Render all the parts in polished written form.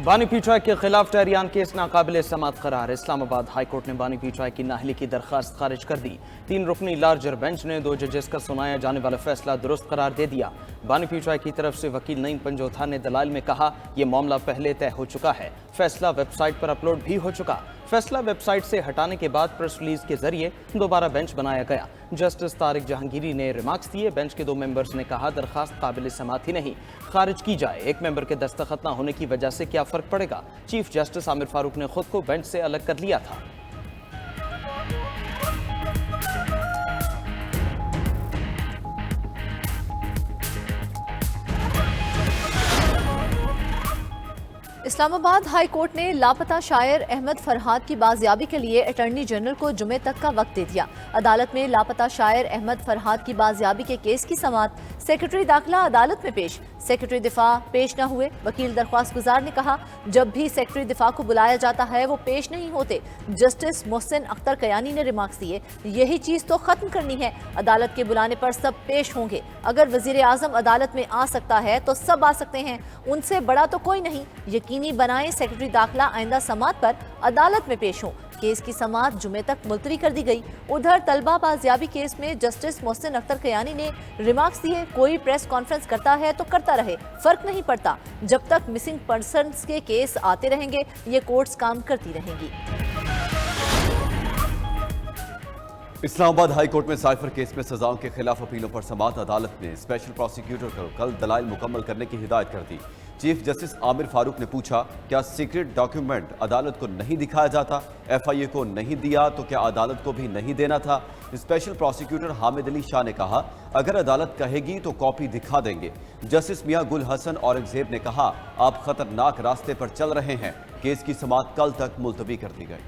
बानी पीठाई के खिलाफ टहरियान केस नाकाबिल समात करार। इस्लामाबाद हाई कोर्ट ने बानी पीठाई की नाहली की दरखास्त खारिज कर दी। 3 रुकनी लार्जर बेंच ने 2 जजेस का सुनाया जाने वाला फैसला दुरुस्त करार दे दिया। बानी पीठाई की तरफ से वकील नईम पंजोथा ने दलाइल में कहा, यह मामला पहले तय हो चुका है, फैसला वेबसाइट पर अपलोड भी हो चुका। फैसला वेबसाइट से हटाने के बाद प्रेस रिलीज के जरिए दोबारा बेंच बनाया गया। जस्टिस तारिक जहांगीरी ने रिमार्क्स दिए। बेंच के 2 मेंबर्स ने कहा, दरखास्त काबिल समात ही नहीं, खारिज की जाए। एक मेंबर के दस्तखत न होने की वजह से क्या फर्क पड़ेगा। चीफ जस्टिस आमिर फारूक ने खुद को बेंच से अलग कर लिया था। इस्लामाबाद हाई कोर्ट ने लापता शायर अहमद फरहाद की बाजियाबी के लिए अटॉर्नी जनरल को जुमे तक का वक्त दे दिया। अदालत में लापता शायर अहमद फरहाद की बाजियाबी के केस की समाअत सेक्रेटरी दाखिला अदालत में पेश। सेक्रेटरी दिफा पेश न हुए। वकील दरख्वास्त गुजार ने कहा, जब भी सेक्रेटरी दिफा को बुलाया जाता है वो पेश नहीं होते। जस्टिस मोहसिन अख्तर कयानी ने रिमार्क्स दिए, यही चीज तो खत्म करनी है। अदालत के बुलाने पर सब पेश होंगे। अगर वजीर आजम अदालत में आ सकता है तो सब आ सकते हैं, उनसे बड़ा तो कोई नहीं। यकीनी बनाएं सेक्रेटरी दाखिला आइंदा समाअत पर अदालत में पेश हो। केस की समाअत जुमे तक मुलतवी कर दी गई। उधर तलबा बाजियाबी केस में जस्टिस मोहसिन अख्तर कयानी ने रिमार्क्स दिए, कोई प्रेस कॉन्फ्रेंस करता है तो करता रहे, फर्क नहीं पड़ता। जब तक मिसिंग पर्सन्स के केस आते रहेंगे ये कोर्ट्स काम करती रहेंगी। इस्लामाबाद हाई कोर्ट में साइफर केस में सजाओं के खिलाफ अपीलों पर समाअत अदालत ने स्पेशल प्रोसिक्यूटर को कल दलाइल मुकम्मल करने की हिदायत कर दी। चीफ जस्टिस आमिर फारूक ने पूछा, क्या सीक्रेट डॉक्यूमेंट अदालत को नहीं दिखाया जाता? FIA को नहीं दिया तो क्या अदालत को भी नहीं देना था? स्पेशल प्रोसिक्यूटर हामिद अली शाह ने कहा, अगर अदालत कहेगी तो कॉपी दिखा देंगे। जस्टिस मियां गुल हसन औरंगजेब ने कहा, आप खतरनाक रास्ते पर चल रहे हैं। केस की समाअत कल तक मुलतवी कर दी गई।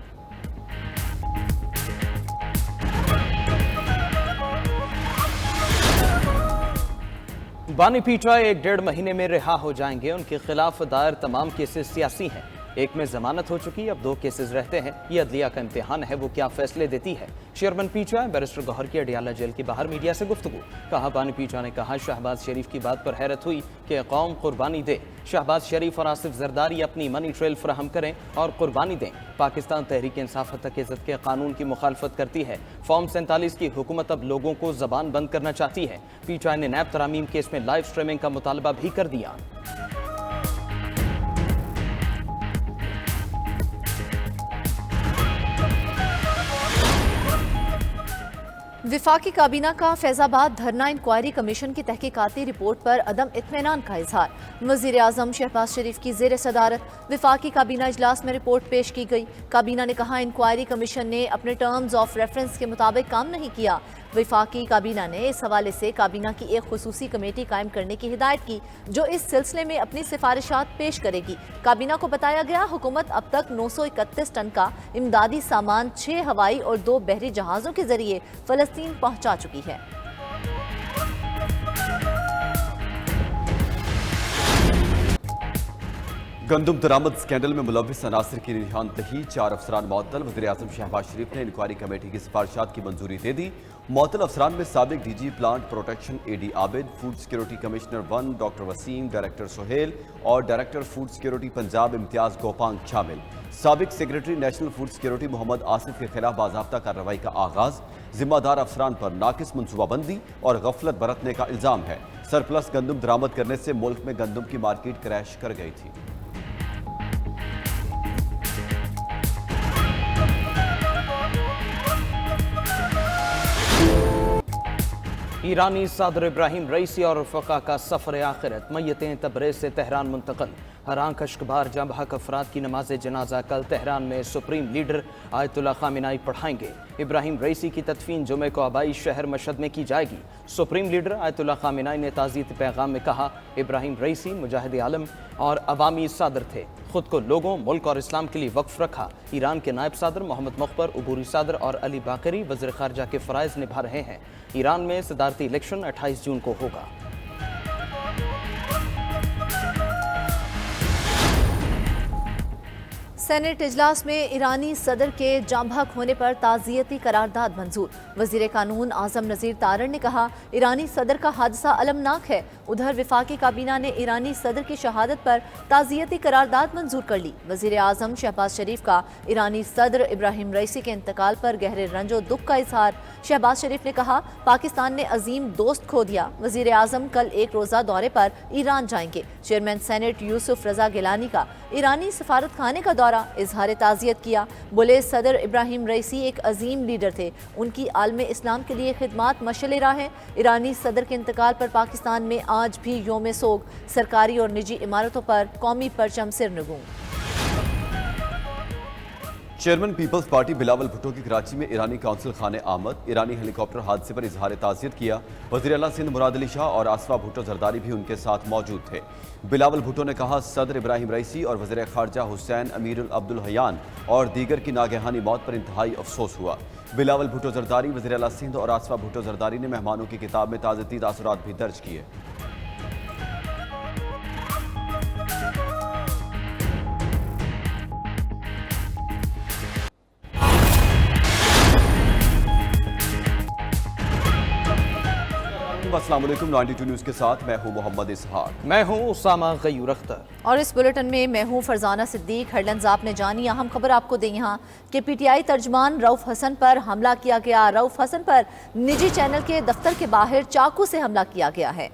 बानी पीठाई 1-1.5 महीने में रिहा हो जाएंगे। उनके खिलाफ दायर तमाम केसेस सियासी हैं। एक में जमानत हो चुकी, अब 2 केसेस रहते हैं। ये अदलिया का इम्तिहान है, वो क्या फैसले देती है। चेयरमैन पीठाई बैरिस्टर गौहर की अडियाला जेल के बाहर मीडिया से गुफ्तगू। कहा, बानी पीठाई ने कहा, शहबाज शरीफ की बात पर हैरत हुई कि कौम कुर्बानी दे। शहबाज शरीफ और आसिफ जरदारी अपनी मनी ट्रेल फराहम करें और कुर्बानी दें। पाकिस्तान तहरीक इंसाफ तक इज्जत के कानून की मुखालफत करती है। फॉर्म 47 की हुकूमत अब लोगों को जबान बंद करना चाहती है। पीठाई ने नैब तरामीम केस में लाइव स्ट्रीमिंग का मुतालबा भी कर दिया। विफाकी काबीना का फैजाबाद धरना इंक्वायरी कमीशन की तहकीकाती रिपोर्ट पर अदम इत्मीनान का इजहार। वज़ीर आज़म शहबाज शरीफ की ज़ेर सदारत विफाकी काबीना इजलास में रिपोर्ट पेश की गई। काबीना ने कहा, इंक्वायरी कमीशन ने अपने टर्म्स ऑफ रेफरेंस के मुताबिक काम नहीं किया। विफाकी काबीना ने इस हवाले से काबीना की एक खुसूसी कमेटी कायम करने की हिदायत की, जो इस सिलसिले में अपनी सिफारिशात पेश करेगी। काबीना को बताया गया, हुकूमत अब तक 931 टन का इमदादी सामान 6 हवाई और 2 बहरी जहाज़ों के जरिए फलस्तीन पहुंचा चुकी है। गंदम दरामद स्कैंडल में मुलव्विस अनासर की निशानदही, 4 अफसरान मुअत्तल। वज़ीर आज़म शहबाज शरीफ ने इंक्वायरी कमेटी की सिफारिशात की मंजूरी दे दी। मुअत्तल अफसरान में साबिक DG plant protection AD Abid, food security commissioner 1 doctor Wasim, director Sohail और director food security Punjab Imtiaz Gopang शामिल। साबिक secretary national food security Mohammad Asif के खिलाफ बाज़ाब्ता कार्रवाई का आगाज। जिम्मेदार अफसरान पर नाकिस मनसूबाबंदी और गफलत बरतने का इल्जाम है। सरप्लस गंदम दरामद करने से मुल्क में गंदम की मार्केट क्रैश कर गई थी। ईरानी सदर इब्राहिम रईसी और रफ़का का सफ़र आखिरत। मय्यतें तबरेज़ से तेहरान मुंतक़ल। हरां कश्कबार जंबहक अफराद की नमाज जनाजा कल तेहरान में सुप्रीम लीडर आयतुल्ला खामिनाई पढ़ाएंगे। इब्राहिम रईसी की तदफीन जुमे को आबाई शहर मशहद में की जाएगी। सुप्रीम लीडर आयतुल्ला खामिनाई ने ताज़ियती पैगाम में कहा, इब्राहिम रईसी मुजाहिद आलम और अवामी सदर थे। खुद को लोगों, मुल्क और इस्लाम के लिए वक्फ रखा। ईरान के नायब सदर मोहम्मद मुख्बर, अबूरी सदर और अली बाकरी वज़ीर ख़ारजा के फ़राइज़ निभा रहे हैं। ईरान में सदारती इलेक्शन 28 जून को होगा। सेनेट इजलास में ईरानी सदर के जांबहक होने पर ताज़ियती करारदाद मंजूर। वजीर कानून आजम नज़ीर तारड़ ने कहा, ईरानी सदर का हादसा अलमनाक है। उधर विफाकी काबीना ने ईरानी सदर की शहादत पर ताज़ियती करारदाद मंजूर कर ली। वज़ीर आज़म शहबाज शरीफ का ईरानी सदर इब्राहिम रईसी के इंतकाल पर गहरे रंजो दुख का इजहार। शहबाज शरीफ ने कहा, पाकिस्तान ने अजीम दोस्त खो दिया। वज़ीर आज़म कल एक रोज़ा दौरे पर ईरान जाएंगे। चेयरमैन सेनेट यूसुफ रजा गिलानी का ईरानी सफारत खाने का दौरा, इजहार ताज़ियत किया। बोले, सदर इब्राहिम रईसी एक अजीम लीडर थे, उनकी आलमे इस्लाम के लिए खिदमात मशअल राह है। ईरानी सदर के इंतकाल पर पाकिस्तान में आज भी योम सोग, सरकारी और निजी इमारतों पर कौमी परचम सिरनगू। Chairman peoples party Bilawal Bhutto की कराची में ईरानी काउंसिल खाने आमद। ईरानी हेलीकॉप्टर हादसे पर इजहार ताज़ियत किया। वज़ीर आला सिंध मुराद अली शाह और आसफा भुट्टो जरदारी भी उनके साथ मौजूद थे। बिलावल भुट्टो ने कहा, सदर इब्राहिम रईसी और वज़ीर ख़ारजा हुसैन अमीरुल अब्दुल हयान और दीगर की नागहानी मौत पर इंतहाई अफसोस हुआ। बिलावल भुट्टो जरदारी, वज़ीर आला सिंध और आसफा भुट्टो जरदारी ने मेहमानों की किताब में ताज़ा तासुरात भी दर्ज किए। अस्सलाम वालेकुम, 92 न्यूज़ के साथ मैं हूं मोहम्मद इसहाक। मैं हूं उसामा गयूर अख्तर और इस बुलेटिन में मैं हूं फरजाना सिद्दीक। हेडलाइंस आपने जानी, अहम खबर आपको दें यहाँ कि पीटीआई तर्जमान रऊफ हसन पर हमला किया गया। रऊफ हसन पर निजी चैनल के दफ्तर के बाहर चाकू से हमला किया गया है।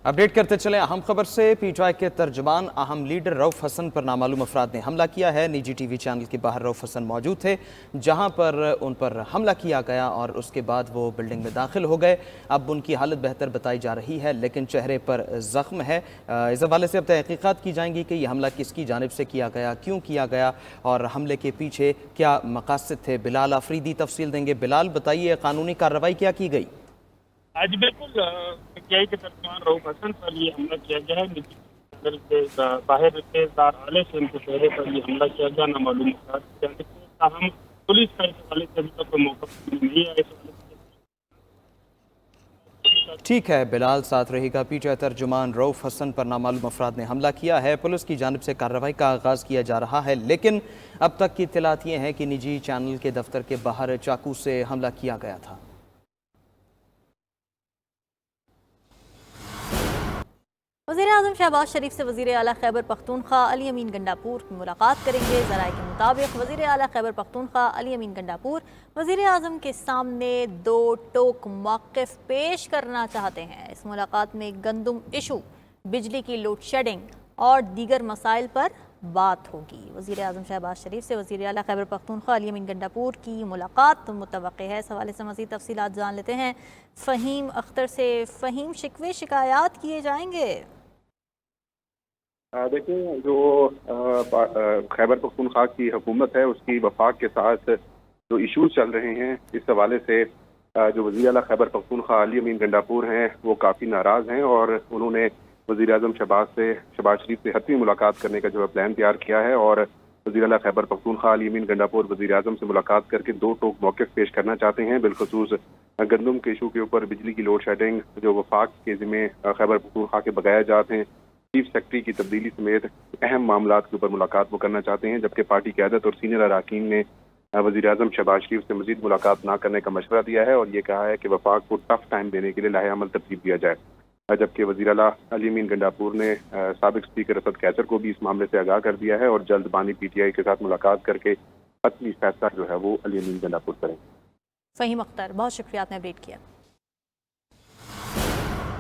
अपडेट करते चले अहम खबर से। पीटीआई के तर्जमान अहम लीडर रऊफ हसन पर नामालूम अफराद ने हमला किया है। निजी टीवी चैनल के बाहर रऊफ हसन मौजूद थे, जहां पर उन पर हमला किया गया और उसके बाद वो बिल्डिंग में दाखिल हो गए। अब उनकी हालत बेहतर बताई जा रही है, लेकिन चेहरे पर जख्म है। इस हवाले से अब तहकीकात की जाएंगी कि यह हमला किसकी जानिब से किया गया, क्यों किया गया और हमले के पीछे क्या मकासद थे। बिलाल आफरीदी तफसील देंगे। बिलाल, बताइए, कानूनी कार्रवाई क्या की गई? आज बिल्कुल पीटीआई के तर्जमान रऊफ हसन पर ये हमला किया गया है। निजी चैनल के बाहर तेजदार आले से उनके चेहरे पर ये हमला किया गया। नामालूम हम पुलिस का इस हवाले से अभी तक मौका नहीं आया। ठीक है बिलाल, साथ रहेगा। पीटीआई तर्जुमान रऊफ हसन पर नामालूम अफराद ने हमला किया है। पुलिस की जानिब से कार्रवाई का आगाज़ किया जा रहा है, लेकिन अब तक की इत्तलात ये हैं कि निजी चैनल के दफ्तर के बाहर चाकू से हमला किया गया था। वज़ीर आज़म शहबाज शरीफ से वज़ीर आला खैबर पख्तूनख्वा अली अमीन गंडापुर की मुलाकात करेंगे। ज़राए के मुताबिक वज़ीर आला खैबर पख्तूनख्वा अली अमीन गंडापुर वज़ीर आज़म के सामने दो टोक मौक़िफ़ पेश करना चाहते हैं। इस मुलाकात में गंदम इशू, बिजली की लोड शेडिंग और दीगर मसाइल पर बात होगी। वज़ीर आज़म शहबाज शरीफ से वज़ीर आला खैबर पख्तूनख्वा अली अमीन गंडापुर की मुलाकात मुतवक्किह है। इस हवाले से मज़ीद तफसीलात जान लेते हैं फ़हीम अख्तर से। फ़हीम, शिकवे शिकायत किए जाएंगे? देखिए, जो खैबर पख्तूनख्वा की हुकूमत है उसकी वफाक के साथ जो इशूज़ चल रहे हैं, इस हवाले से जो वज़ीर आला खैबर पख्तूनख्वा अली अमीन गंडापुर हैं वो काफ़ी नाराज़ हैं और उन्होंने वज़ीर आज़म शहबाज शरीफ से हतमी मुलाकात करने का जो है प्लान तैयार किया है। और वज़ीर आला खैबर पख्तूनख्वा अली अमीन गंडापुर वज़ीर आज़म से मुलाकात करके दो टोक मौक़िफ़ पेश करना चाहते हैं, बिलखुसूस गंदम के इशू के ऊपर, बिजली की लोड शेडिंग जो वफाक के ज़िम्मे खैबर पख्तूनख्वा के बगाया जाते हैं, चीफ सेक्रेटरी की तब्दीली समेत अहम मामलात के ऊपर मुलाकात वो करना चाहते हैं। जबकि पार्टी क़यादत और सीनियर अरकान ने वज़ीर आज़म शहबाज शरीफ से मज़ीद मुलाकात ना करने का मशवरा दिया है और ये कहा है कि वफाक को टफ टाइम देने के लिए लाहे अमल तरतीब दिया जाए। जबकि वज़ीर आला अली अमीन गंडापुर ने साबिक़ स्पीकर असद कैसर को भी इस मामले से आगाह कर दिया है और जल्द बानी पीटीआई के साथ मुलाकात करके हतमी फैसला जो है वो अली अमीन गंडापुर करें। फ़हीम अख्तर, बहुत शुक्रिया, आपने अपडेट किया।